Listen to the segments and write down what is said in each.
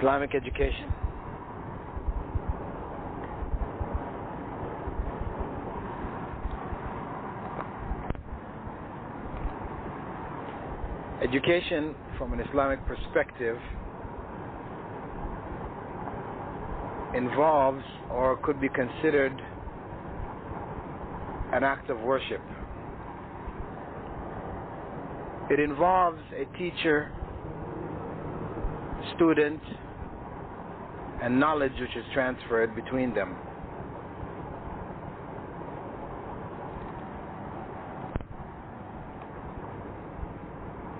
Islamic education. Education from an Islamic perspective involves or could be considered an act of worship. It involves a teacher, student, and knowledge which is transferred between them.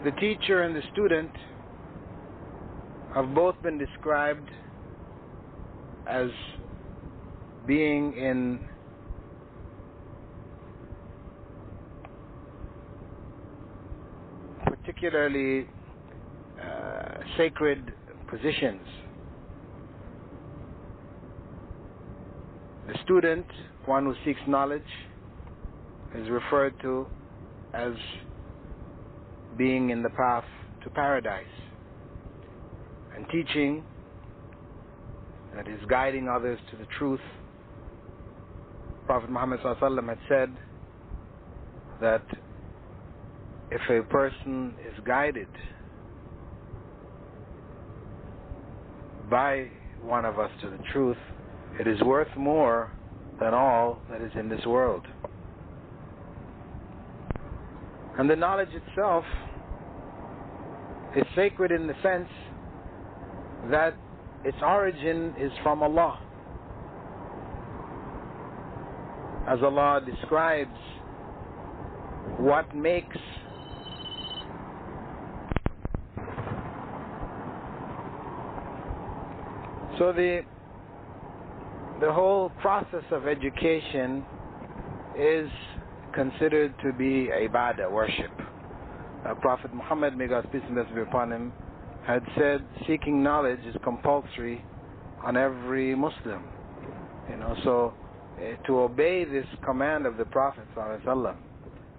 The teacher and the student have both been described as being in particularly sacred positions. The student, one who seeks knowledge, is referred to as being in the path to paradise, and teaching, that is guiding others to the truth. Prophet Muhammad ﷺ had said that if a person is guided by one of us to the truth, it is worth more than all that is in this world. And the knowledge itself is sacred in the sense that its origin is from Allah. As Allah describes what makes so the whole process of education is considered to be ibadah, worship. Prophet Muhammad, may God's peace and blessings be upon him, had said seeking knowledge is compulsory on every Muslim. So to obey this command of the Prophet ﷺ,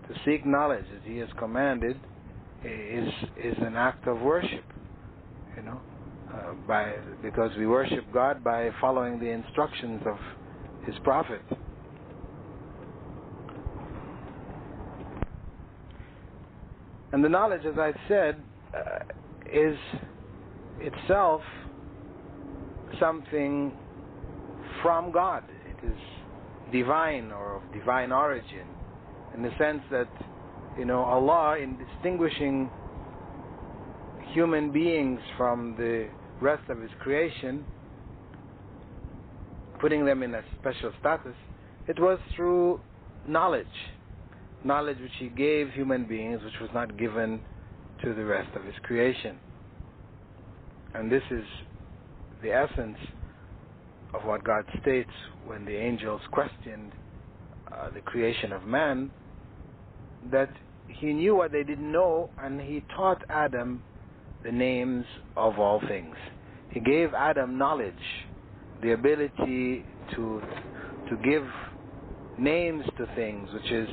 to seek knowledge as he has commanded, is an act of worship. Because we worship God by following the instructions of His Prophet. And the knowledge, as I said, is itself something from God. It is divine or of divine origin, in the sense that, Allah, in distinguishing human beings from the rest of His creation, putting them in a special status, it was through knowledge which He gave human beings, which was not given to the rest of His creation. And this is the essence of what God states when the angels questioned the creation of man, that He knew what they didn't know, and He taught Adam the names of all things. He gave Adam knowledge, the ability to give names to things, which is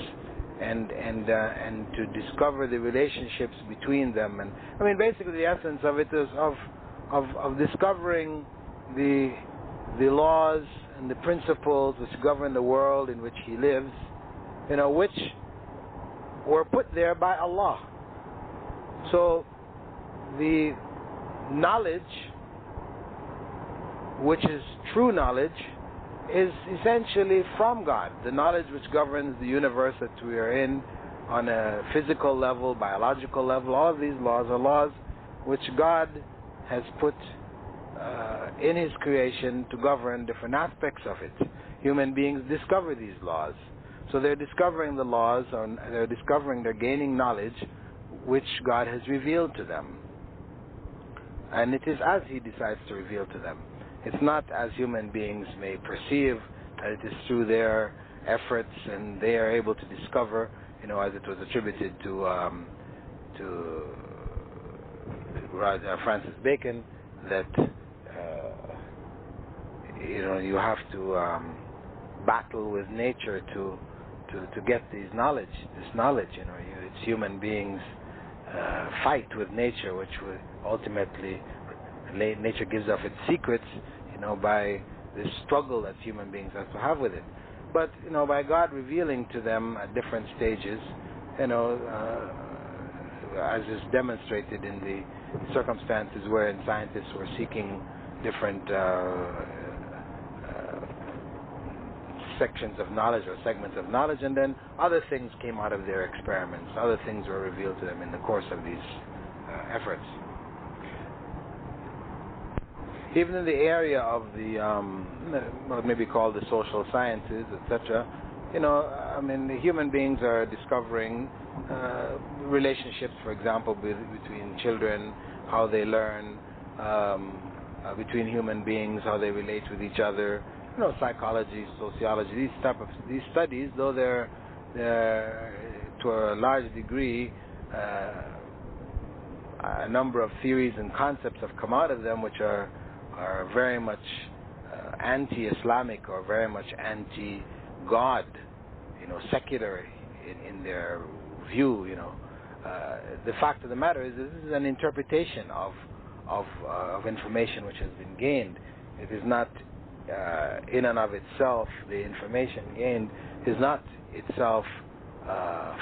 and to discover the relationships between them. And basically the essence of it is of discovering the laws and the principles which govern the world in which he lives, which were put there by Allah. So the knowledge, which is true knowledge, is essentially from God. The knowledge which governs the universe that we are in on a physical level, biological level, all of these laws are laws which God has put in His creation to govern different aspects of it. Human beings discover these laws. So they're discovering the laws, or they're gaining knowledge which God has revealed to them. And it is as He decides to reveal to them. It's not as human beings may perceive, that it is through their efforts and they are able to discover, as it was attributed to Francis Bacon, that you have to battle with nature to get this knowledge. It's human beings fight with nature, which will ultimately nature gives off its secrets, by this struggle that human beings have to have with it. But, by God revealing to them at different stages, as is demonstrated in the circumstances wherein scientists were seeking different sections of knowledge or segments of knowledge, and then other things came out of their experiments. Other things were revealed to them in the course of these efforts. Even in the area of the what may be called the social sciences, etc., the human beings are discovering relationships, for example, between children, how they learn, between human beings, how they relate with each other. Psychology, sociology, these studies, though they're to a large degree a number of theories and concepts have come out of them which are very much anti-Islamic or very much anti-God, secular in their view. The fact of the matter is this is an interpretation of information which has been gained. It is not in and of itself, the information gained is not itself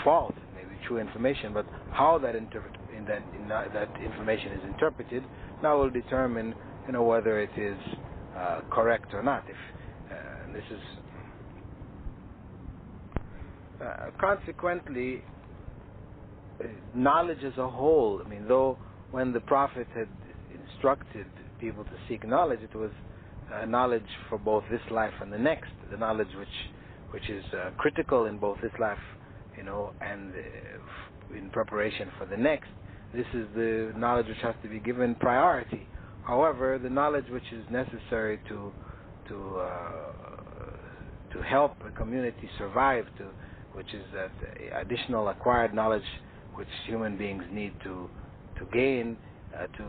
false. It may be true information, but how that information is interpreted now will determine, whether it is correct or not. If this is consequently, knowledge as a whole. Though when the Prophet had instructed people to seek knowledge, it was knowledge for both this life and the next, the knowledge which is critical in both this life, and in preparation for the next. This is the knowledge which has to be given priority. However, the knowledge which is necessary to help a community survive, which is that additional acquired knowledge which human beings need to gain to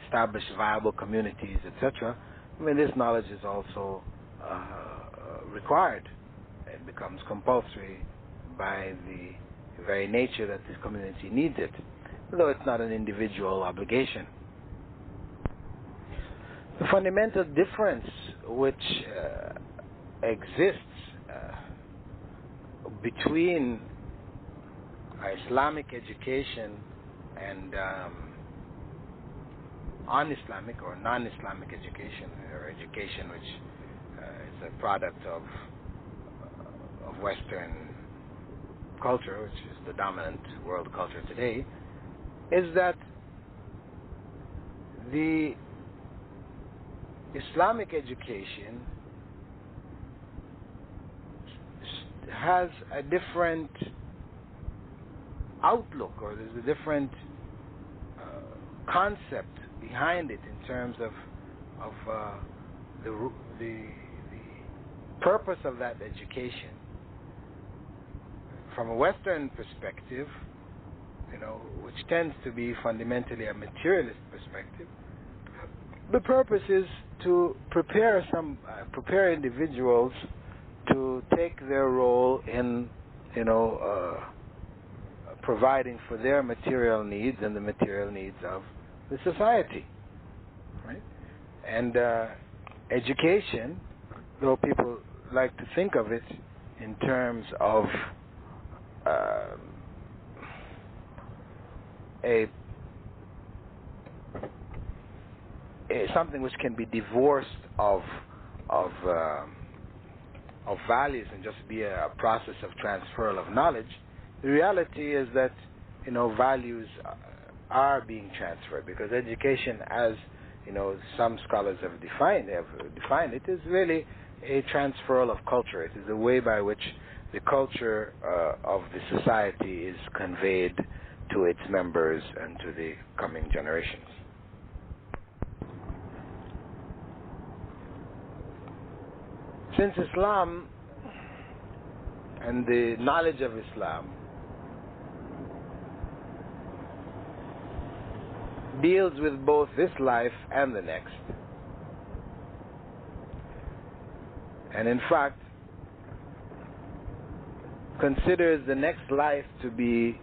establish viable communities, etc. This knowledge is also required. It becomes compulsory by the very nature that this community needs it, though it's not an individual obligation. The fundamental difference which exists between Islamic education and un-Islamic or non-Islamic education, or education which is a product of Western culture, which is the dominant world culture today, is that the Islamic education has a different outlook, or there's a different concept behind it in terms of the purpose of that education. From a Western perspective, which tends to be fundamentally a materialist perspective, the purpose is to prepare individuals to take their role in, providing for their material needs and the material needs of the society, right? And education, though people like to think of it in terms of something which can be divorced of values and just be a process of transfer of knowledge, the reality is that values are being transferred, because education, as some scholars have defined it, is really a transfer of culture. It is a way by which the culture of the society is conveyed to its members and to the coming generations. Since Islam and the knowledge of Islam deals with both this life and the next, and in fact considers the next life to be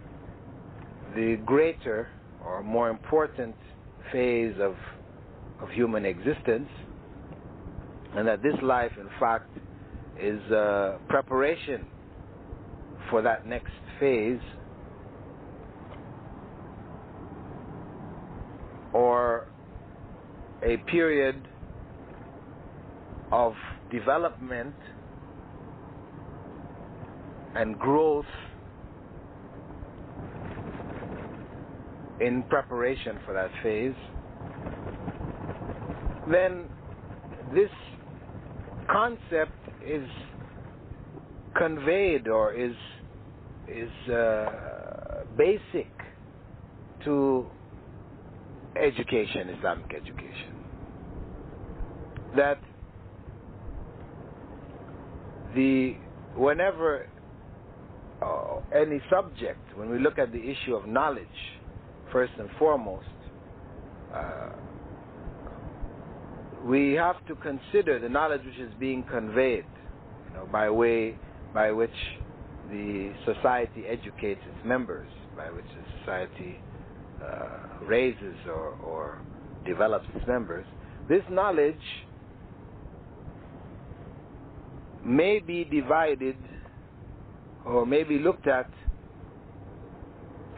the greater or more important phase of of human existence, and that this life, in fact, is preparation for that next phase, or a period of development and growth in preparation for that phase, then this concept is conveyed or is basic to education, Islamic education. That whenever any subject, when we look at the issue of knowledge, first and foremost, we have to consider the knowledge which is being conveyed, by which the society educates its members, by which the society raises or develops its members. This knowledge may be divided or may be looked at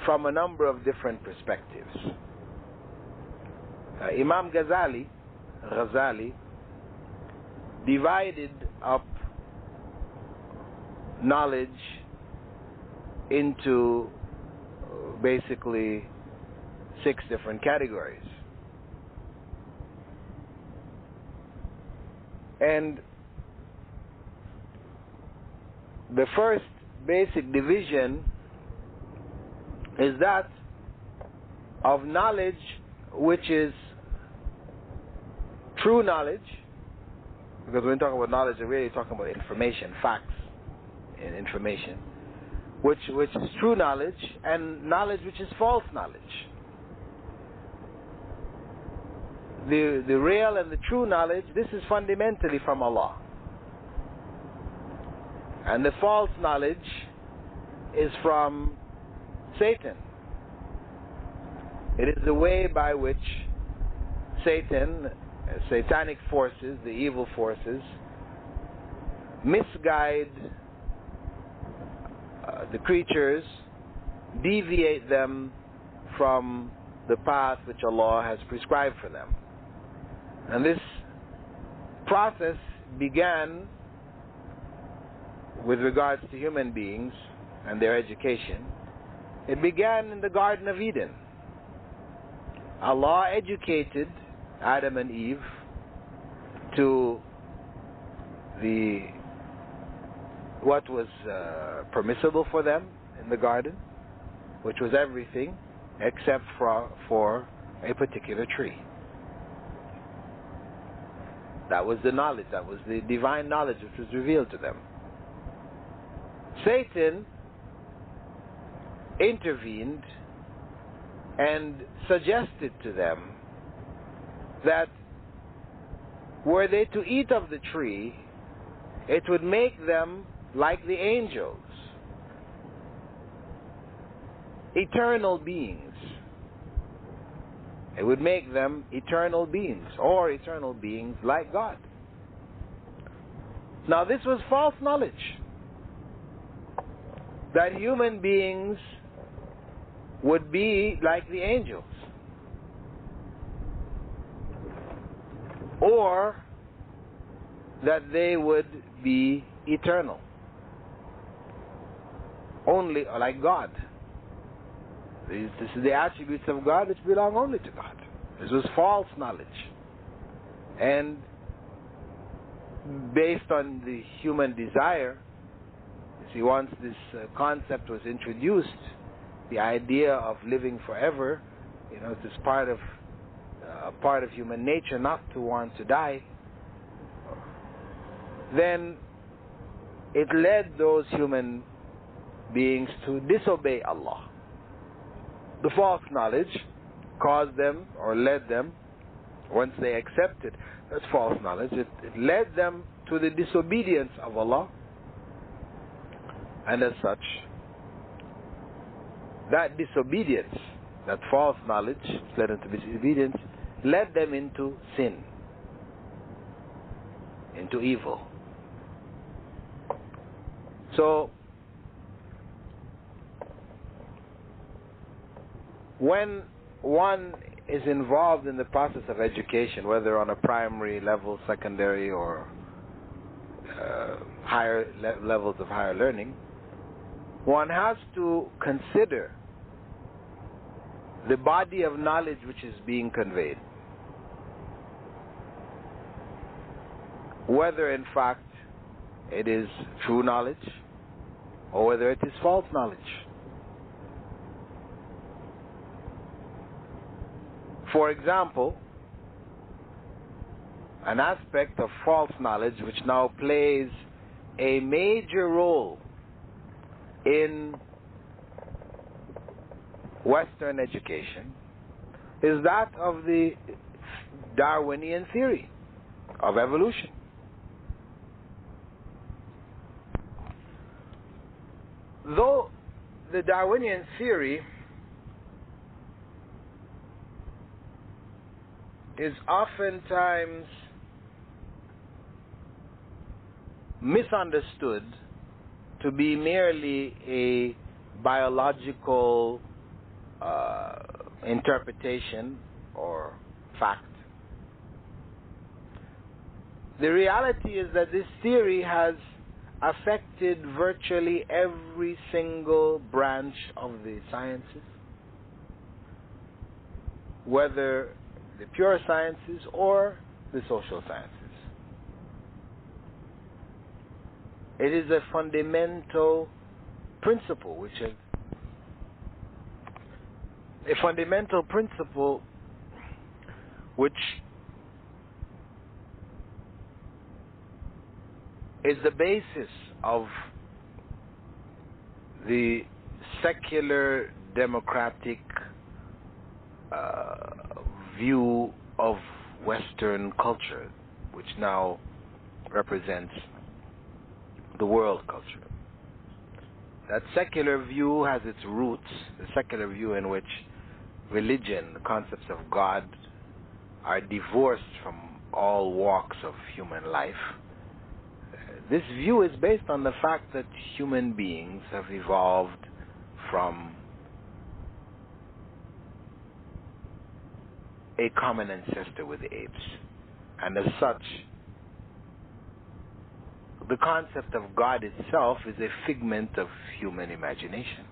from a number of different perspectives. Imam Ghazali divided up knowledge into basically 6 different categories. And the first basic division is that of knowledge which is true knowledge, because when we talk about knowledge, we're really talking about information, facts and information, which is true knowledge, and knowledge which is false knowledge. The real and the true knowledge, this is fundamentally from Allah. And the false knowledge is from Satan. It is the way by which Satan, satanic forces, the evil forces, misguide the creatures, deviate them from the path which Allah has prescribed for them. And this process began with regards to human beings and their education. It began in the Garden of Eden. Allah educated Adam and Eve to what was permissible for them in the garden, which was everything except for a particular tree. That was the knowledge, that was the divine knowledge which was revealed to them. Satan intervened and suggested to them that were they to eat of the tree, it would make them like the angels, eternal beings. It would make them eternal beings, or eternal beings like God. Now this was false knowledge, that human beings would be like the angels, or that they would be eternal, only like God. This is the attributes of God which belong only to God. This was false knowledge. And based on the human desire, you see, once this concept was introduced, the idea of living forever, it is part of human nature not to want to die, then it led those human beings to disobey Allah. The false knowledge caused them, or led them, once they accepted that false knowledge, it led them to the disobedience of Allah. And as such, that disobedience, that false knowledge led them to disobedience, led them into sin, into evil. So, when one is involved in the process of education, whether on a primary level, secondary, or higher levels of higher learning, one has to consider the body of knowledge which is being conveyed. Whether in fact it is true knowledge or whether it is false knowledge. For example, an aspect of false knowledge which now plays a major role in Western education is that of the Darwinian theory of evolution. Though the Darwinian theory is oftentimes misunderstood to be merely a biological interpretation or fact, the reality is that this theory has affected virtually every single branch of the sciences, whether the pure sciences or the social sciences. It is a fundamental principle which is the basis of the secular democratic view of Western culture, which now represents the world culture. That secular view has its roots, the secular view in which religion, the concepts of God, are divorced from all walks of human life. This view is based on the fact that human beings have evolved from a common ancestor with the apes. And as such, the concept of God itself is a figment of human imagination.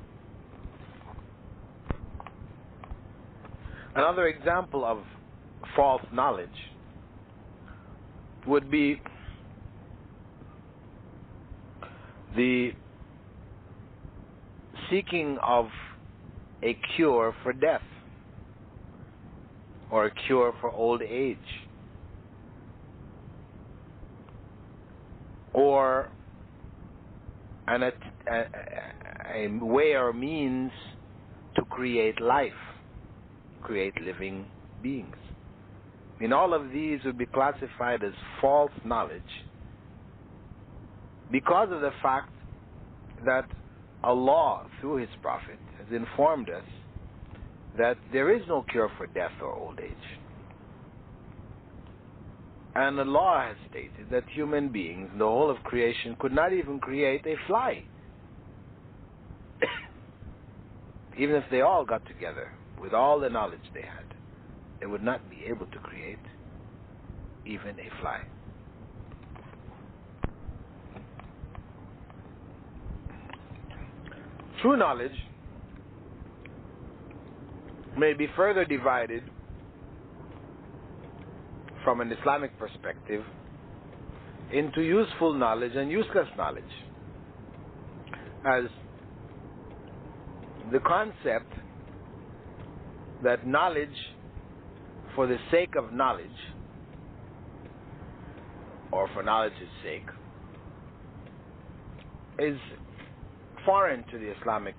Another example of false knowledge would be the seeking of a cure for death or a cure for old age, or a way or means to create life, create living beings. I mean, all of these would be classified as false knowledge because of the fact that Allah, through His Prophet, has informed us that there is no cure for death or old age. And Allah has stated that human beings, the whole of creation, could not even create a fly. Even if they all got together with all the knowledge they had, they would not be able to create even a fly. True knowledge may be further divided from an Islamic perspective into useful knowledge and useless knowledge, as the concept that knowledge for the sake of knowledge or for knowledge's sake is foreign to the Islamic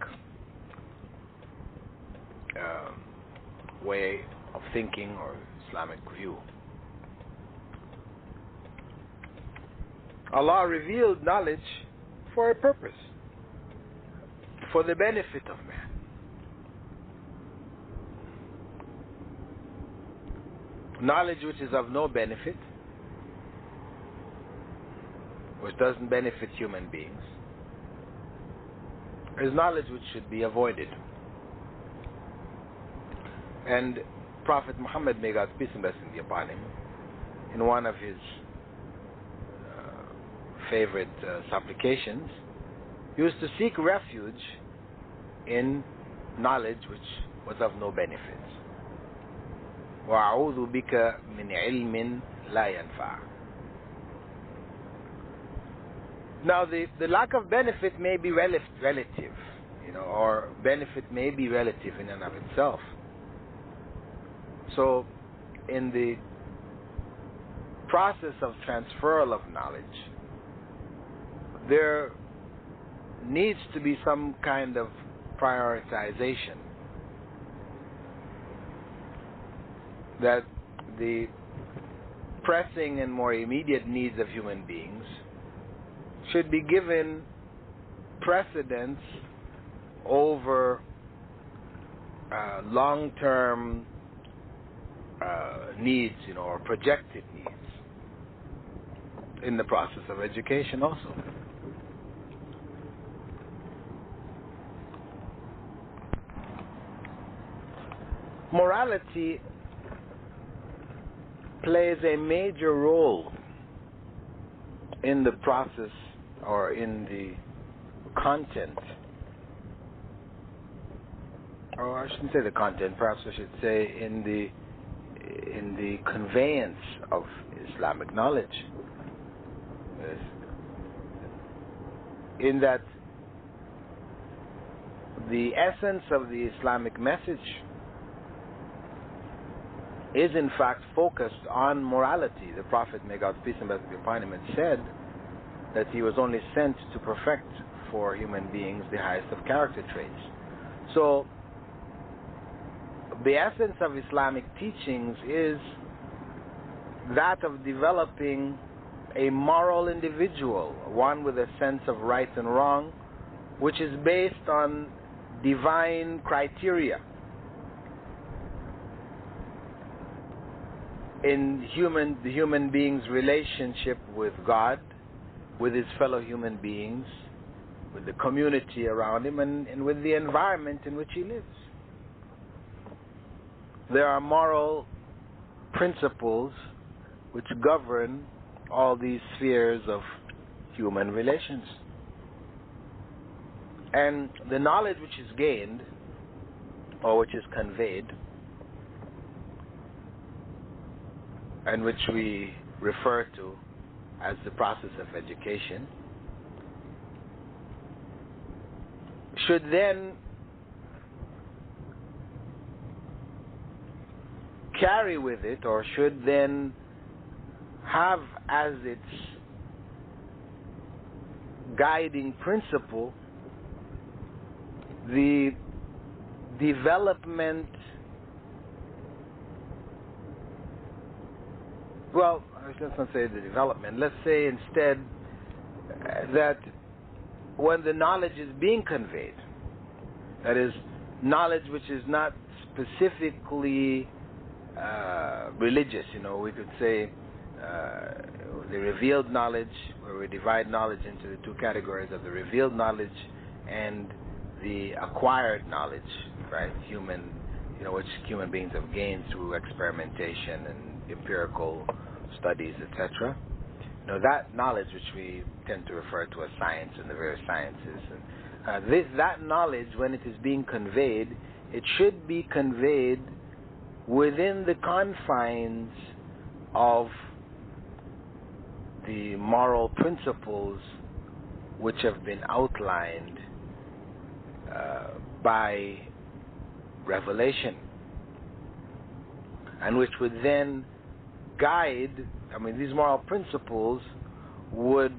way of thinking or Islamic view. Allah revealed knowledge for a purpose, for the benefit of man. Knowledge which is of no benefit, which doesn't benefit human beings, is knowledge which should be avoided. And Prophet Muhammad, may God's peace and blessing be upon him, in one of his favorite supplications, used to seek refuge in knowledge which was of no benefit. وَأَعُوذُ بِكَ مِنْ عِلْمٍ لَا يَنْفَعُ. Now the lack of benefit may be relative, or benefit may be relative in and of itself. So in the process of transferal of knowledge, there needs to be some kind of prioritization, that the pressing and more immediate needs of human beings should be given precedence over long-term needs, or projected needs in the process of education also. Morality plays a major role in the process, or in the content, or I shouldn't say the content, perhaps I should say in the conveyance of Islamic knowledge. Yes. In that the essence of the Islamic message is in fact focused on morality. The Prophet, may God's peace and blessing be upon him, had said that he was only sent to perfect for human beings the highest of character traits. So the essence of Islamic teachings is that of developing a moral individual, one with a sense of right and wrong, which is based on divine criteria. In the human being's relationship with God, with his fellow human beings, with the community around him, and with the environment in which he lives. There are moral principles which govern all these spheres of human relations. And the knowledge which is gained, or which is conveyed, and which we refer to as the process of education, should then carry with it, or should then have as its guiding principle the development, well, let's not say the development, let's say instead that when the knowledge is being conveyed, that is, knowledge which is not specifically religious, we could say the revealed knowledge, where we divide knowledge into the two categories of the revealed knowledge and the acquired knowledge, right? Which human beings have gained through experimentation and empirical studies, etc. That knowledge which we tend to refer to as science and the various sciences. That knowledge, when it is being conveyed, it should be conveyed within the confines of the moral principles which have been outlined by revelation, and which would then guide, these moral principles would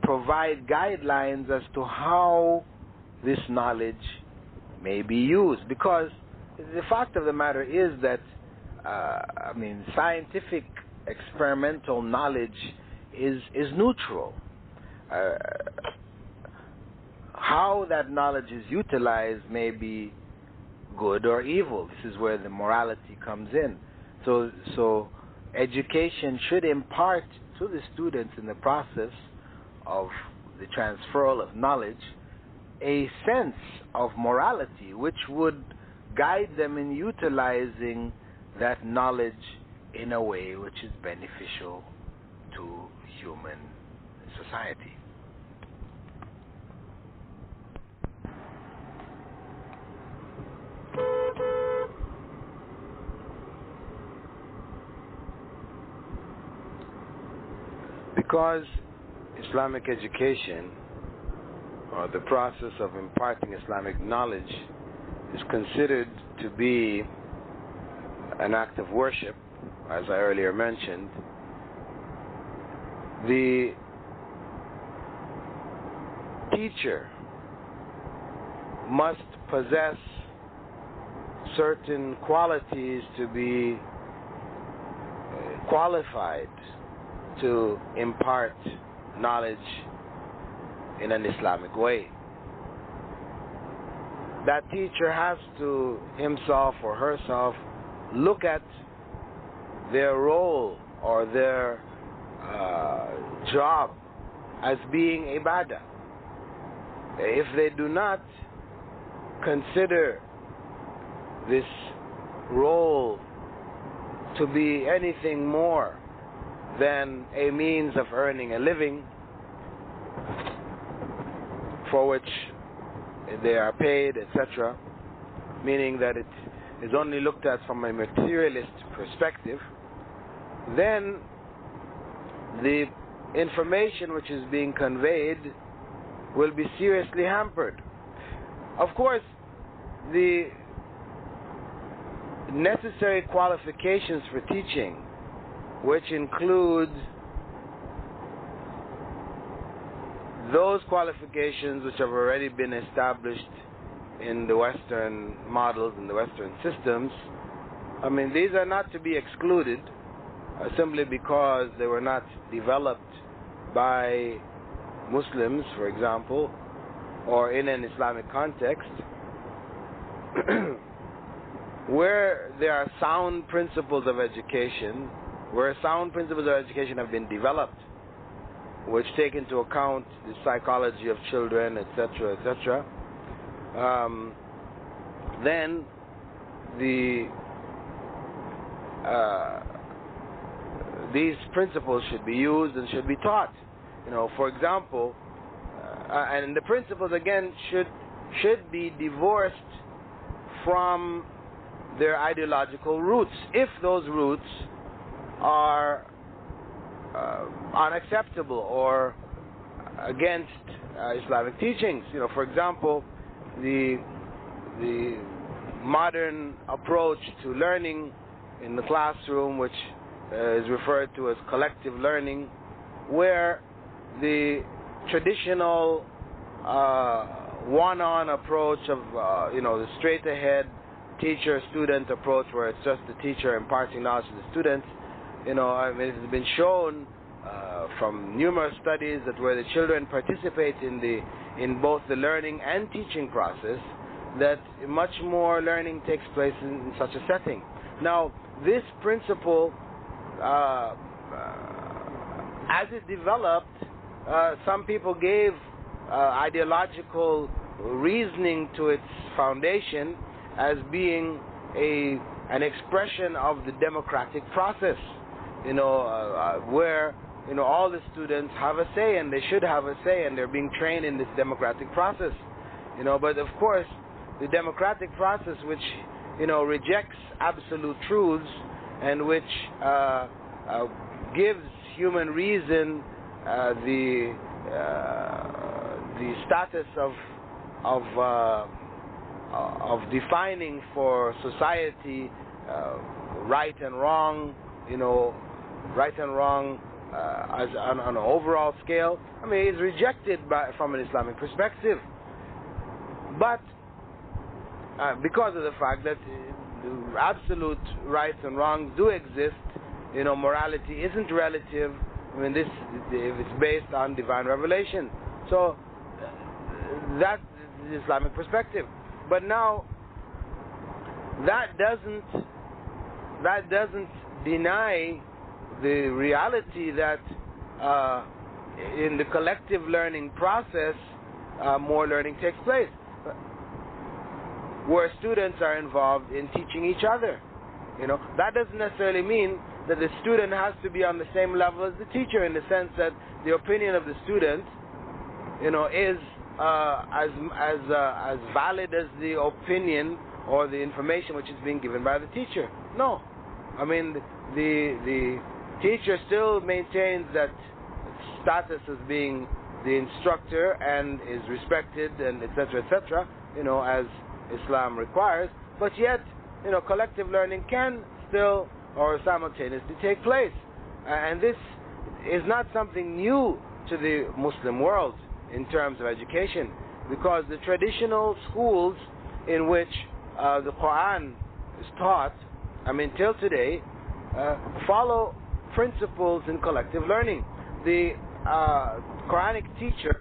provide guidelines as to how this knowledge may be used. Because the fact of the matter is that, scientific experimental knowledge is neutral. How that knowledge is utilized may be good or evil. This is where the morality comes in. So education should impart to the students in the process of the transferal of knowledge a sense of morality which would guide them in utilizing that knowledge in a way which is beneficial to human society. Because Islamic education, or the process of imparting Islamic knowledge, is considered to be an act of worship, as I earlier mentioned, the teacher must possess certain qualities to be qualified to impart knowledge in an Islamic way. That teacher has to himself or herself look at their role or their job as being ibadah. If they do not consider this role to be anything more than a means of earning a living for which they are paid, etc., meaning that it is only looked at from a materialist perspective, then the information which is being conveyed will be seriously hampered. Of course, the necessary qualifications for teaching, which include those qualifications which have already been established in the Western models, in the Western systems, I mean, these are not to be excluded simply because they were not developed by Muslims, for example, or in an Islamic context. Where there are sound principles of education, where sound principles of education have been developed, which take into account the psychology of children, etc., etc., then these principles should be used and should be taught. You know, for example, and the principles again should be divorced from their ideological roots, if those roots are unacceptable or against Islamic teachings. You know, for example, the modern approach to learning in the classroom, which is referred to as collective learning, where the traditional one-on approach of the straight-ahead teacher-student approach, where it's just the teacher imparting knowledge to the students. You know, I mean, it has been shown from numerous studies that where the children participate in both the learning and teaching process, that much more learning takes place in such a setting. Now, this principle, as it developed, some people gave ideological reasoning to its foundation as being an expression of the democratic process, where all the students have a say, and they should have a say, and they're being trained in this democratic process. But of course, the democratic process, which rejects absolute truths and which gives human reason the status of defining for society right and wrong, right and wrong as on an overall scale. I mean, it's rejected from an Islamic perspective. But because of the fact that absolute rights and wrongs do exist, morality isn't relative. I mean, if it's based on divine revelation. So that's the Islamic perspective. But now, that doesn't deny the reality that in the collective learning process, more learning takes place, where students are involved in teaching each other. That doesn't necessarily mean that the student has to be on the same level as the teacher, in the sense that the opinion of the student, is as valid as the opinion or the information which is being given by the teacher. No, I mean the teacher still maintains that status as being the instructor and is respected, and etc., etc., as Islam requires. But yet, collective learning can still or simultaneously take place, and this is not something new to the Muslim world in terms of education, because the traditional schools in which the Qur'an is taught, till today, follow principles in collective learning. The Quranic teacher